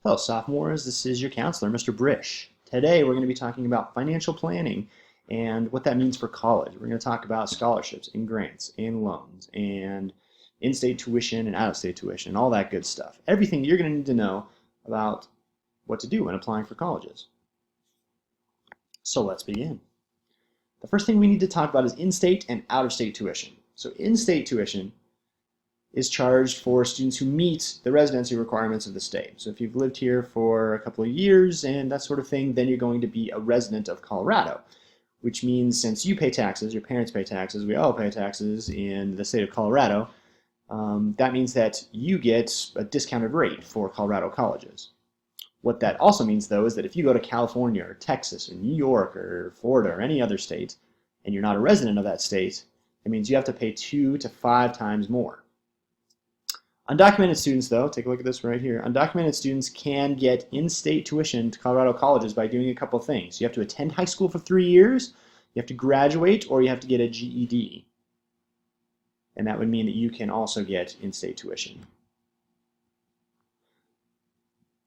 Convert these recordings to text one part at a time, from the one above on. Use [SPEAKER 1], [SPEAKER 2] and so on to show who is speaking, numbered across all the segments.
[SPEAKER 1] Hello, sophomores. This is your counselor, Mr. Brish. Today, we're going to be talking about financial planning and what that means for college. We're going to talk about scholarships and grants and loans and in-state tuition and out-of-state tuition, all that good stuff. Everything you're going to need to know about what to do when applying for colleges. So let's begin. The first thing we need to talk about is in-state and out-of-state tuition. So in-state tuition is charged for students who meet the residency requirements of the state. So if you've lived here for a couple of years and that sort of thing, then you're going to be a resident of Colorado, which means since you pay taxes, your parents pay taxes, we all pay taxes in the state of Colorado, that means that you get a discounted rate for Colorado colleges. What that also means, though, is that if you go to California or Texas or New York or Florida or any other state, and you're not a resident of that state, it means you have to pay 2 to 5 times more. Undocumented students, though, take a look at this right here. Undocumented students can get in-state tuition to Colorado colleges by doing a couple of things. You have to attend high school for 3 years, you have to graduate, or you have to get a GED. And that would mean that you can also get in-state tuition.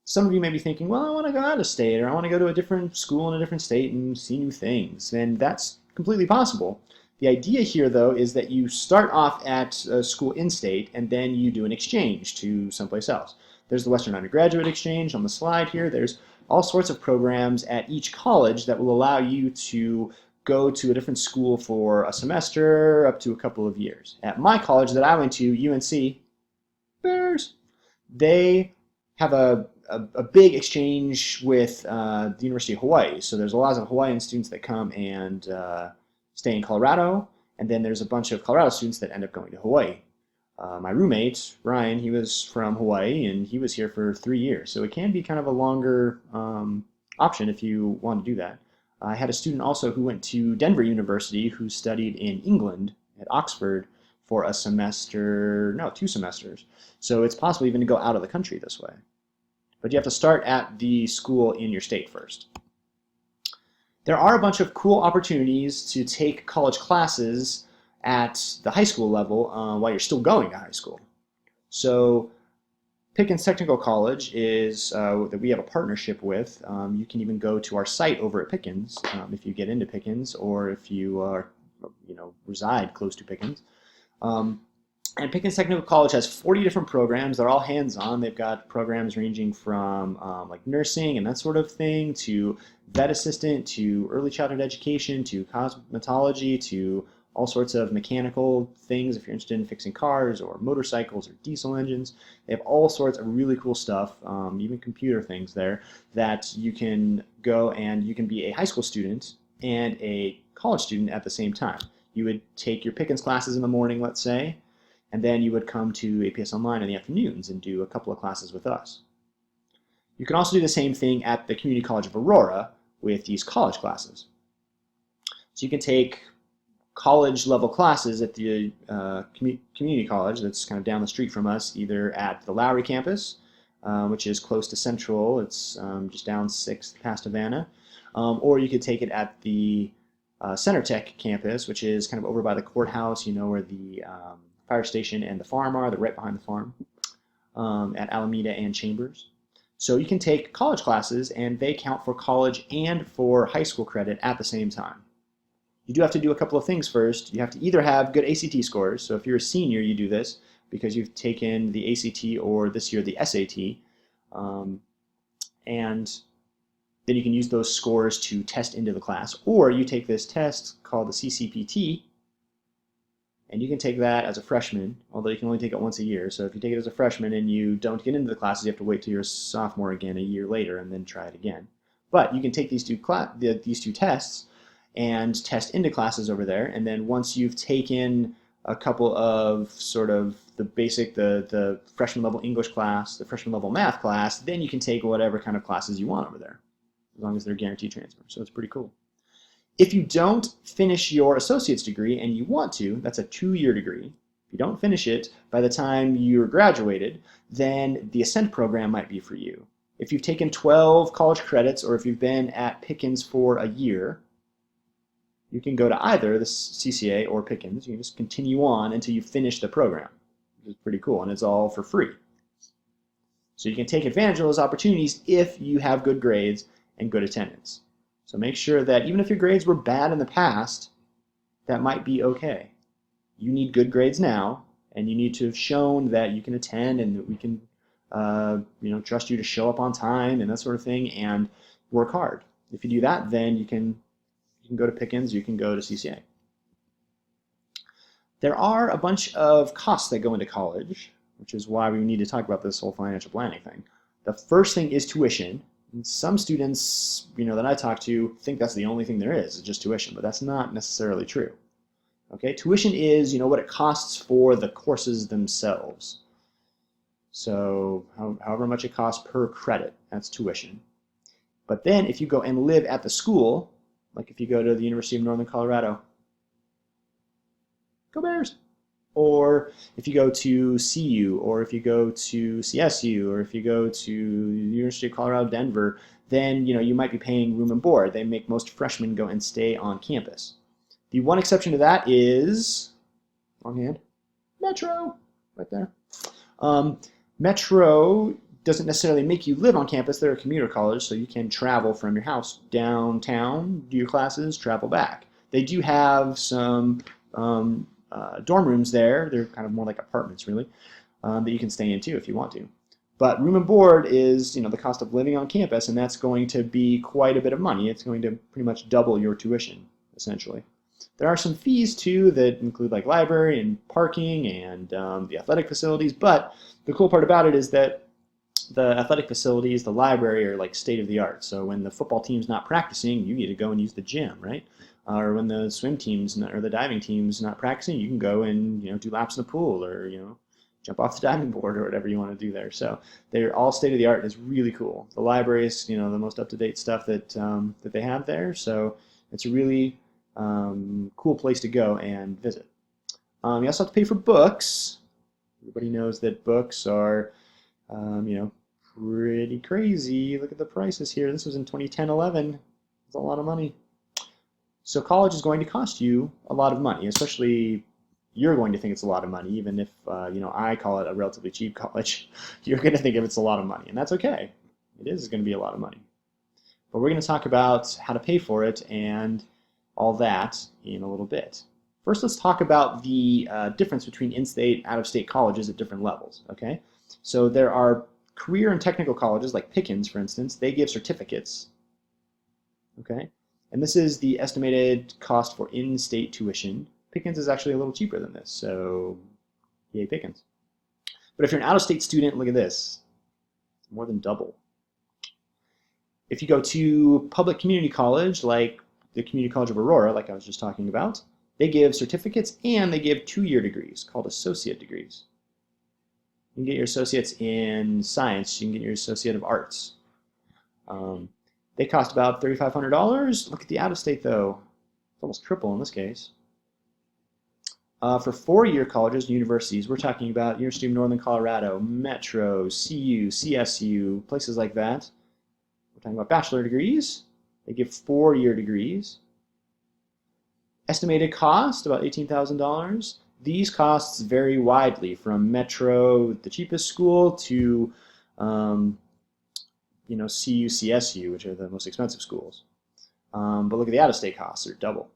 [SPEAKER 1] Some of you may be thinking, well, I want to go out of state, or I want to go to a different school in a different state and see new things. And that's completely possible. The idea here, though, is that you start off at a school in-state and then you do an exchange to someplace else. There's the Western Undergraduate Exchange on the slide here. There's all sorts of programs at each college that will allow you to go to a different school for a semester up to a couple of years. At my college that I went to, UNC, Bears, they have a big exchange with the University of Hawaii. So there's a lot of Hawaiian students that come and stay in Colorado, and then there's a bunch of Colorado students that end up going to Hawaii. My roommate, Ryan, he was from Hawaii, and he was here for 3 years, so it can be kind of a longer option if you want to do that. I had a student also who went to Denver University who studied in England at Oxford for a semester, no, 2 semesters. So it's possible even to go out of the country this way. But you have to start at the school in your state first. There are a bunch of cool opportunities to take college classes at the high school level while you're still going to high school. So Pickens Technical College is that we have a partnership with. You can even go to our site over at Pickens if you get into Pickens or if you are, reside close to Pickens. And Pickens Technical College has 40 different programs. They're all hands-on. They've got programs ranging from like nursing and that sort of thing to vet assistant to early childhood education to cosmetology to all sorts of mechanical things if you're interested in fixing cars or motorcycles or diesel engines. They have all sorts of really cool stuff, even computer things there, that you can go and you can be a high school student and a college student at the same time. You would take your Pickens classes in the morning, let's say, and then you would come to APS Online in the afternoons and do a couple of classes with us. You can also do the same thing at the Community College of Aurora with these college classes. So you can take college level classes at the community college that's kind of down the street from us, either at the Lowry campus, which is close to Central, it's just down 6th past Havana, or you could take it at the Center Tech campus, which is kind of over by the courthouse, where the fire station and the farm are. They're right behind the farm at Alameda and Chambers. So you can take college classes and they count for college and for high school credit at the same time. You do have to do a couple of things first. You have to either have good ACT scores. So if you're a senior, you do this because you've taken the ACT or this year the SAT. And then you can use those scores to test into the class. Or you take this test called the CCPT, and you can take that as a freshman, although you can only take it once a year. So if you take it as a freshman and you don't get into the classes, you have to wait till you're a sophomore again a year later and then try it again. But you can take these two tests and test into classes over there, and then once you've taken a couple of sort of the basic, the freshman level English class, the freshman level math class, then you can take whatever kind of classes you want over there, as long as they're guaranteed transfer. So it's pretty cool. If you don't finish your associate's degree and you want to, that's a 2-year degree. If you don't finish it by the time you're graduated, then the Ascent program might be for you. If you've taken 12 college credits or if you've been at Pickens for a year, you can go to either the CCA or Pickens. You can just continue on until you finish the program, which is pretty cool, and it's all for free. So you can take advantage of those opportunities if you have good grades and good attendance. So make sure that even if your grades were bad in the past, that might be okay. You need good grades now, and you need to have shown that you can attend and that we can trust you to show up on time and that sort of thing and work hard. If you do that, then you can go to Pickens, you can go to CCA. There are a bunch of costs that go into college, which is why we need to talk about this whole financial planning thing. The first thing is tuition. And some students, that I talk to think that's the only thing there is just tuition, but that's not necessarily true. Okay, tuition is, what it costs for the courses themselves. So however much it costs per credit, that's tuition. But then if you go and live at the school, like if you go to the University of Northern Colorado, go Bears! Or if you go to CU, or if you go to CSU, or if you go to the University of Colorado Denver, then you might be paying room and board. They make most freshmen go and stay on campus. The one exception to that is, wrong hand, Metro, right there. Metro doesn't necessarily make you live on campus. They're a commuter college, so you can travel from your house downtown, do your classes, travel back. They do have some dorm rooms there. They're kind of more like apartments, really, that you can stay in too if you want to. But room and board is, the cost of living on campus, and that's going to be quite a bit of money. It's going to pretty much double your tuition, essentially. There are some fees too that include like library and parking and the athletic facilities, but the cool part about it is that the athletic facilities, the library are like state of the art. So when the football team's not practicing, you get to go and use the gym, right? Or when the swim team's or the diving team's not practicing, you can go and do laps in the pool or jump off the diving board or whatever you want to do there. So they're all state of the art. It's really cool. The library is the most up to date stuff that that they have there. So it's a really cool place to go and visit. You also have to pay for books. Everybody knows that books are, pretty crazy. Look at the prices here. This was in 2010-11. It's a lot of money. So college is going to cost you a lot of money, especially you're going to think it's a lot of money, even if, I call it a relatively cheap college. You're going to think it's a lot of money, and that's okay. It is going to be a lot of money. But we're going to talk about how to pay for it and all that in a little bit. First, let's talk about the difference between in-state and out-of-state colleges at different levels, okay? So there are career and technical colleges, like Pickens, for instance. They give certificates, okay? And this is the estimated cost for in-state tuition. Pickens is actually a little cheaper than this, so yay Pickens. But if you're an out-of-state student, look at this. It's more than double. If you go to public community college, like the Community College of Aurora, like I was just talking about, they give certificates and they give 2-year degrees called associate degrees. You can get your associates in science, you can get your associate of arts. They cost about $3,500. Look at the out-of-state though. It's almost triple in this case. For 4-year colleges and universities, we're talking about University of Northern Colorado, Metro, CU, CSU, places like that. We're talking about bachelor degrees. They give 4-year degrees. Estimated cost, about $18,000. These costs vary widely from Metro, the cheapest school, to CU, CSU, which are the most expensive schools. But look at the out-of-state costs, they're double.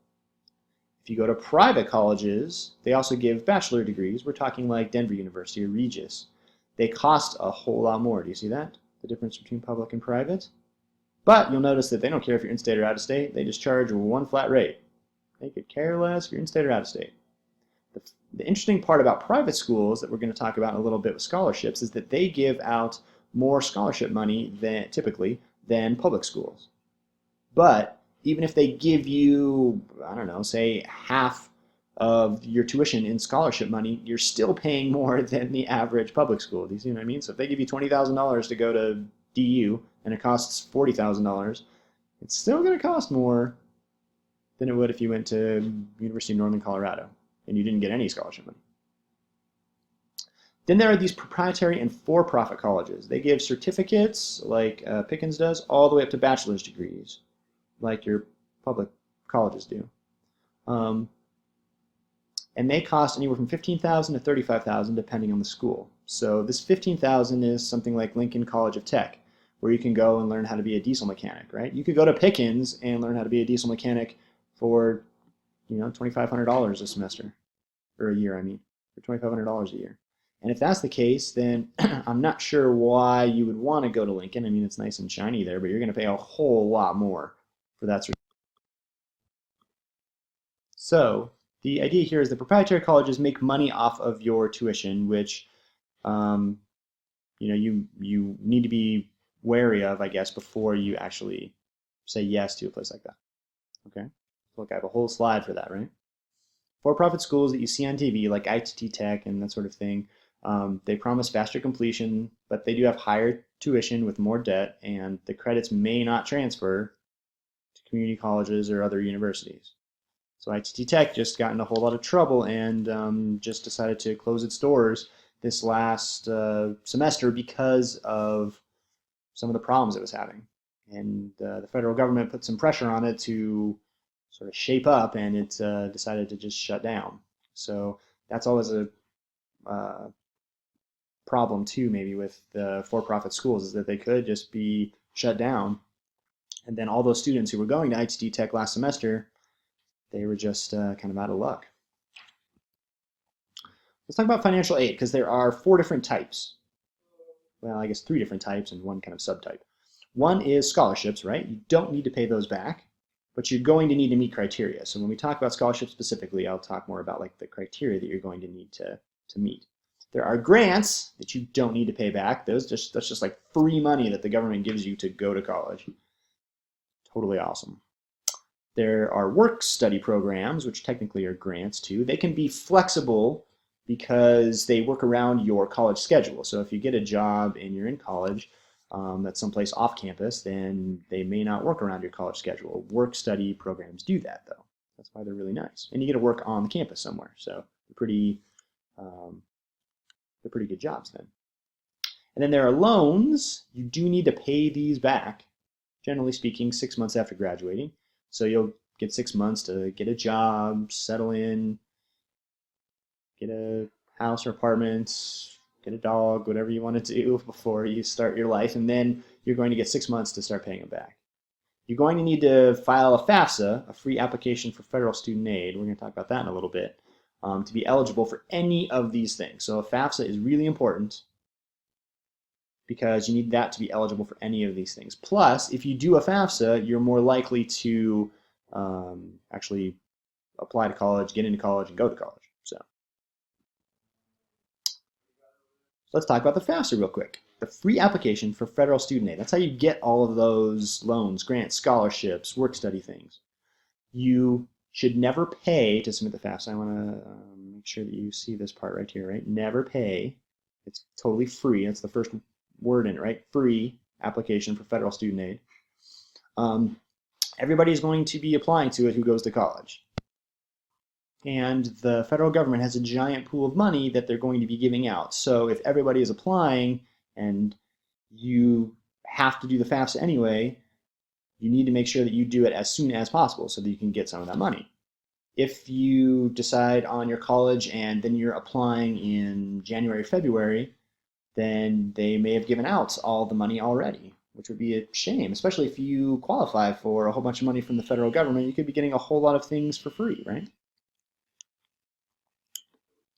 [SPEAKER 1] If you go to private colleges, they also give bachelor degrees. We're talking like Denver University or Regis. They cost a whole lot more. Do you see that? The difference between public and private? But you'll notice that they don't care if you're in-state or out-of-state. They just charge one flat rate. They could care less if you're in-state or out-of-state. The interesting part about private schools that we're going to talk about in a little bit with scholarships is that they give out more scholarship money typically than public schools. But even if they give you, I don't know, say half of your tuition in scholarship money, you're still paying more than the average public school. Do you see what I mean? So if they give you $20,000 to go to DU and it costs $40,000, it's still going to cost more than it would if you went to University of Northern Colorado and you didn't get any scholarship money. Then there are these proprietary and for-profit colleges. They give certificates, like Pickens does, all the way up to bachelor's degrees, like your public colleges do. And they cost anywhere from $15,000 to $35,000 depending on the school. So this 15,000 is something like Lincoln College of Tech, where you can go and learn how to be a diesel mechanic, right? You could go to Pickens and learn how to be a diesel mechanic for, $2,500 a semester, or a year, I mean, for $2,500 a year. And if that's the case, then I'm not sure why you would want to go to Lincoln. I mean, it's nice and shiny there, but you're going to pay a whole lot more for that. So the idea here is that proprietary colleges make money off of your tuition, which um, you need to be wary of, I guess, before you actually say yes to a place like that. Okay, look, I have a whole slide for that, right? For-profit schools that you see on TV, like ITT Tech and that sort of thing, they promise faster completion, but they do have higher tuition with more debt, and the credits may not transfer to community colleges or other universities. So ITT Tech just got in a whole lot of trouble and just decided to close its doors this last semester because of some of the problems it was having. And the federal government put some pressure on it to sort of shape up, and it decided to just shut down. So that's always a problem too, maybe with the for-profit schools, is that they could just be shut down, and then all those students who were going to ITT Tech last semester, they were just kind of out of luck. Let's talk about financial aid, because there are 4 different types. Well, I guess 3 different types and 1 kind of subtype. One is scholarships, right? You don't need to pay those back, but you're going to need to meet criteria. So when we talk about scholarships specifically, I'll talk more about like the criteria that you're going to need to meet. There are grants that you don't need to pay back. That's just like free money that the government gives you to go to college. Totally awesome. There are work-study programs, which technically are grants too. They can be flexible because they work around your college schedule. So if you get a job and you're in college that's someplace off campus, then they may not work around your college schedule. Work-study programs do that, though. That's why they're really nice. And you get to work on the campus somewhere. So they're pretty good jobs then. And then there are loans. You do need to pay these back, generally speaking, 6 months after graduating. So you'll get 6 months to get a job, settle in, get a house or apartment, get a dog, whatever you want to do before you start your life, and then you're going to get 6 months to start paying them back. You're going to need to file a FAFSA, a free application for federal student aid. We're going to talk about that in a little bit, to be eligible for any of these things. So a FAFSA is really important because you need that to be eligible for any of these things. Plus, if you do a FAFSA, you're more likely to actually apply to college, get into college, and go to college. So let's talk about the FAFSA real quick. The free application for federal student aid. That's how you get all of those loans, grants, scholarships, work-study things. You should never pay to submit the FAFSA. I want to make sure that you see this part right here, right? Never pay. It's totally free. That's the first word in it, right? Free application for federal student aid. Everybody's going to be applying to it who goes to college. And the federal government has a giant pool of money that they're going to be giving out. So if everybody is applying and you have to do the FAFSA anyway, you need to make sure that you do it as soon as possible so that you can get some of that money. If you decide on your college and then you're applying in January, February, then they may have given out all the money already, which would be a shame, especially if you qualify for a whole bunch of money from the federal government. You could be getting a whole lot of things for free, right?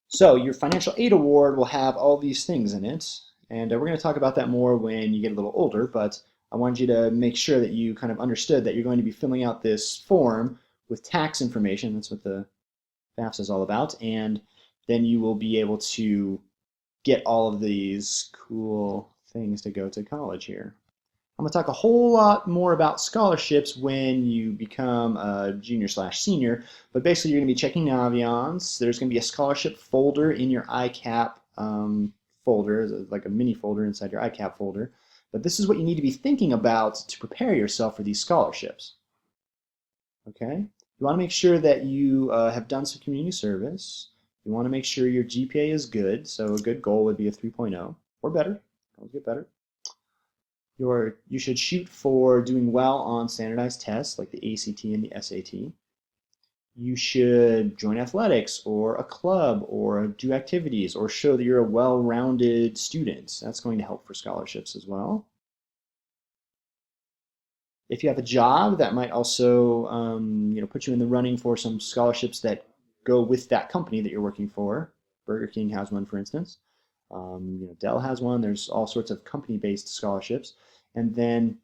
[SPEAKER 1] So your financial aid award will have all these things in it, and we're going to talk about that more when you get a little older, but I wanted you to make sure that you kind of understood that you're going to be filling out this form with tax information. That's what the FAFSA is all about, and then you will be able to get all of these cool things to go to college here. I'm going to talk a whole lot more about scholarships when you become a junior/senior, but basically you're going to be checking Naviance. There's going to be a scholarship folder in your ICAP folder, like a mini folder inside your ICAP folder. But this is what you need to be thinking about to prepare yourself for these scholarships. Okay? You want to make sure that you have done some community service. You want to make sure your GPA is good, so a good goal would be a 3.0 or better. Always get better. You should shoot for doing well on standardized tests like the ACT and the SAT. You should join athletics or a club or do activities or show that you're a well-rounded student. That's going to help for scholarships as well. If you have a job, that might also put you in the running for some scholarships that go with that company that you're working for. Burger King has one, for instance. Dell has one. There's all sorts of company-based scholarships. And then,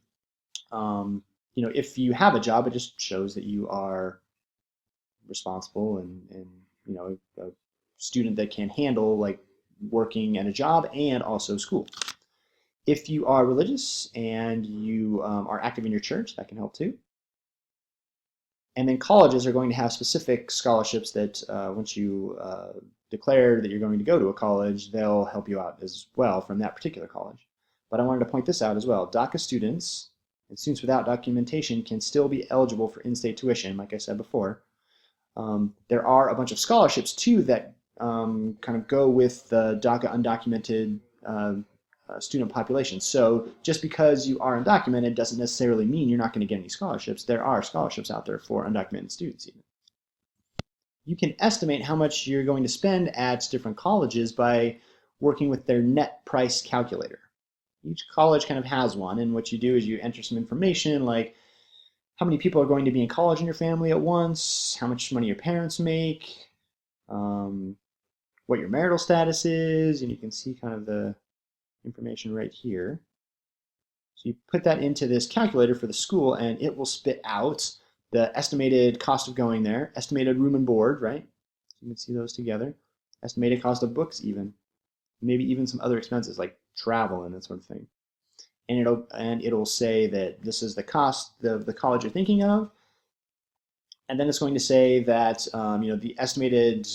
[SPEAKER 1] if you have a job, it just shows that you are responsible and a student that can handle like working at a job and also school. If you are religious and you are active in your church, that can help too. And then colleges are going to have specific scholarships that once you declare that you're going to go to a college, they'll help you out as well from that particular college. But I wanted to point this out as well. DACA students and students without documentation can still be eligible for in-state tuition, like I said before. There are a bunch of scholarships too that kind of go with the DACA undocumented student population. So just because you are undocumented doesn't necessarily mean you're not going to get any scholarships. There are scholarships out there for undocumented students even. You can estimate how much you're going to spend at different colleges by working with their net price calculator. Each college kind of has one, and what you do is you enter some information like how many people are going to be in college in your family at once, how much money your parents make, what your marital status is, and you can see kind of the information right here. So you put that into this calculator for the school and it will spit out the estimated cost of going there, estimated room and board, right? So you can see those together, estimated cost of books even, maybe even some other expenses like travel and that sort of thing. And it'll say that this is the cost of the college you're thinking of, and then it's going to say that the estimated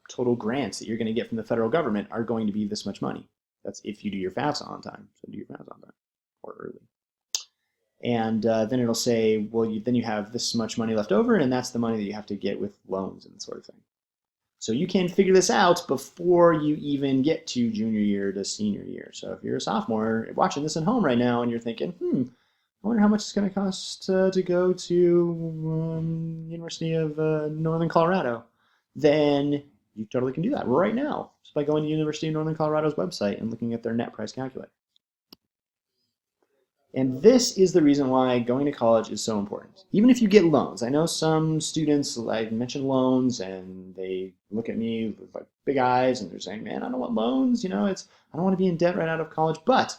[SPEAKER 1] total grants that you're going to get from the federal government are going to be this much money. That's if you do your FAFSA on time. So do your FAFSA on time or early. And then it'll say, well, then you have this much money left over, and that's the money that you have to get with loans and that sort of thing. So you can figure this out before you even get to junior year to senior year. So if you're a sophomore watching this at home right now and you're thinking, I wonder how much it's going to cost to go to University of Northern Colorado, then you totally can do that right now just by going to University of Northern Colorado's website and looking at their net price calculator. And this is the reason why going to college is so important. Even if you get loans, I know some students, like mention loans, and they look at me with like big eyes, and they're saying, "Man, I don't want loans. I don't want to be in debt right out of college." But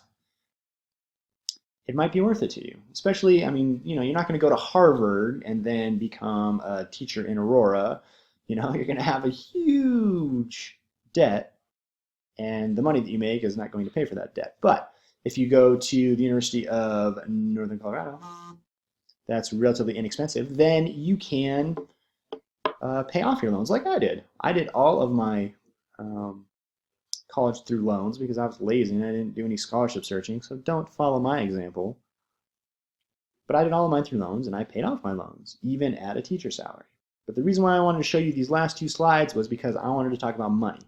[SPEAKER 1] it might be worth it to you. Especially, I mean, you're not going to go to Harvard and then become a teacher in Aurora. You're going to have a huge debt, and the money that you make is not going to pay for that debt. But if you go to the University of Northern Colorado, that's relatively inexpensive, then you can pay off your loans like I did. I did all of my college through loans because I was lazy and I didn't do any scholarship searching, so don't follow my example. But I did all of mine through loans and I paid off my loans, even at a teacher salary. But the reason why I wanted to show you these last two slides was because I wanted to talk about money.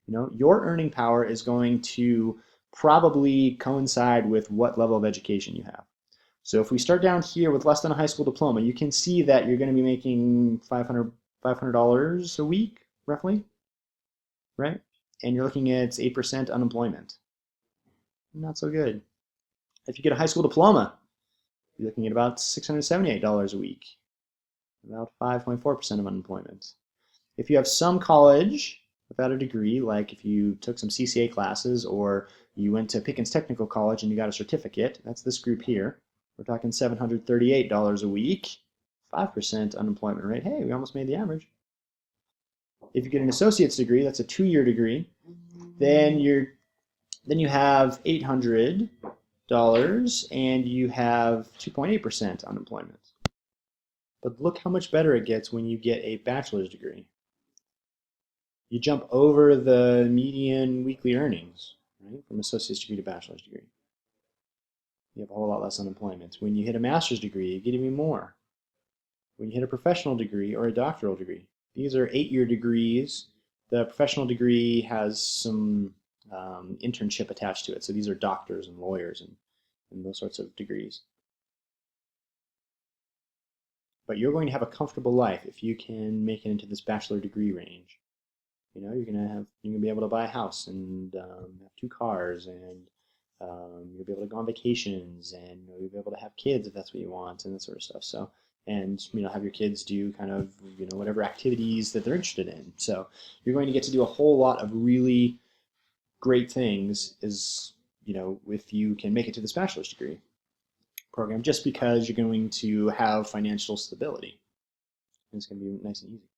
[SPEAKER 1] Your earning power is going to probably coincide with what level of education you have. So if we start down here with less than a high school diploma, you can see that you're going to be making $500 a week, roughly, right? And you're looking at 8% unemployment. Not so good. If you get a high school diploma, you're looking at about $678 a week, about 5.4% of unemployment. If you have some college without a degree, like if you took some CCA classes or you went to Pickens Technical College and you got a certificate, that's this group here. We're talking $738 a week, 5% unemployment rate. Hey, we almost made the average. If you get an associate's degree, that's a 2-year degree, then you have $800 and you have 2.8% unemployment. But look how much better it gets when you get a bachelor's degree. You jump over the median weekly earnings, right, from associate's degree to bachelor's degree. You have a whole lot less unemployment. When you hit a master's degree, you get even more. When you hit a professional degree or a doctoral degree, these are 8-year degrees. The professional degree has some internship attached to it. So these are doctors and lawyers and those sorts of degrees. but you're going to have a comfortable life if you can make it into this bachelor degree range. You're gonna be able to buy a house and have 2 cars, and you'll be able to go on vacations, and you'll be able to have kids if that's what you want, and that sort of stuff. So, and have your kids do kind of whatever activities that they're interested in. So you're going to get to do a whole lot of really great things if you can make it to this bachelor's degree program, just because you're going to have financial stability. And it's going to be nice and easy.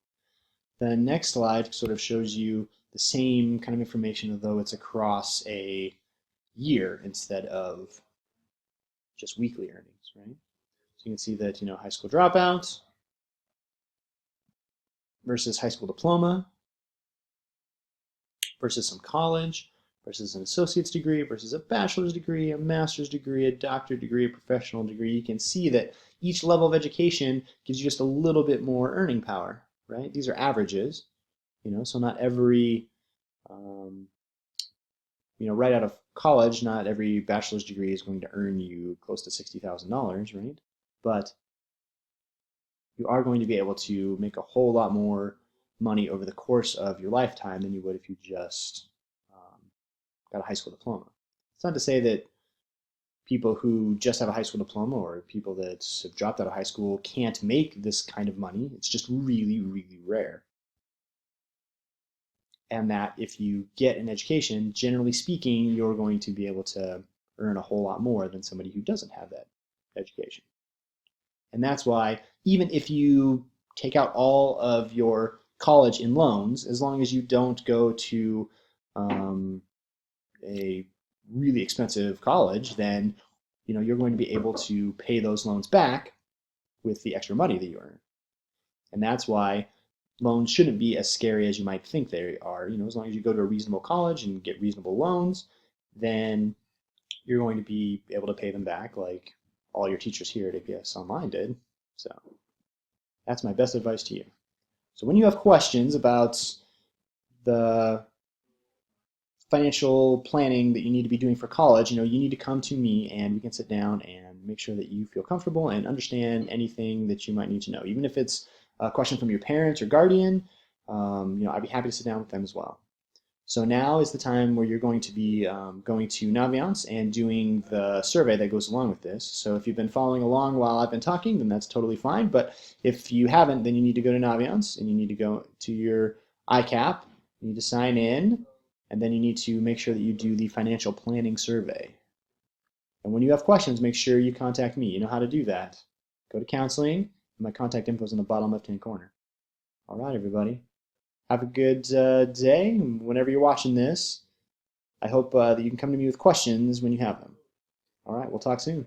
[SPEAKER 1] The next slide sort of shows you the same kind of information, although it's across a year instead of just weekly earnings, right? So you can see that, high school dropout versus high school diploma versus some college versus an associate's degree versus a bachelor's degree, a master's degree, a doctorate degree, a professional degree. You can see that each level of education gives you just a little bit more earning power, right? These are averages, so not every, right out of college, not every bachelor's degree is going to earn you close to $60,000, right? But you are going to be able to make a whole lot more money over the course of your lifetime than you would if you just got a high school diploma. It's not to say that people who just have a high school diploma or people that have dropped out of high school can't make this kind of money. It's just really, really rare. And that if you get an education, generally speaking, you're going to be able to earn a whole lot more than somebody who doesn't have that education. And that's why even if you take out all of your college in loans, as long as you don't go to a really expensive college, then you're going to be able to pay those loans back with the extra money that you earn. And that's why loans shouldn't be as scary as you might think they are. As long as you go to a reasonable college and get reasonable loans, then you're going to be able to pay them back like all your teachers here at APS Online did. So that's my best advice to you. So when you have questions about the financial planning that you need to be doing for college, you need to come to me and we can sit down and make sure that you feel comfortable and understand anything that you might need to know. Even if it's a question from your parents or guardian, I'd be happy to sit down with them as well. So now is the time where you're going to be going to Naviance and doing the survey that goes along with this. So if you've been following along while I've been talking, then that's totally fine. But if you haven't, then you need to go to Naviance and you need to go to your ICAP. You need to sign in, and then you need to make sure that you do the financial planning survey. And when you have questions, make sure you contact me. You know how to do that. Go to counseling. My contact info is in the bottom left-hand corner. All right, everybody. Have a good day. Whenever you're watching this, I hope that you can come to me with questions when you have them. All right, we'll talk soon.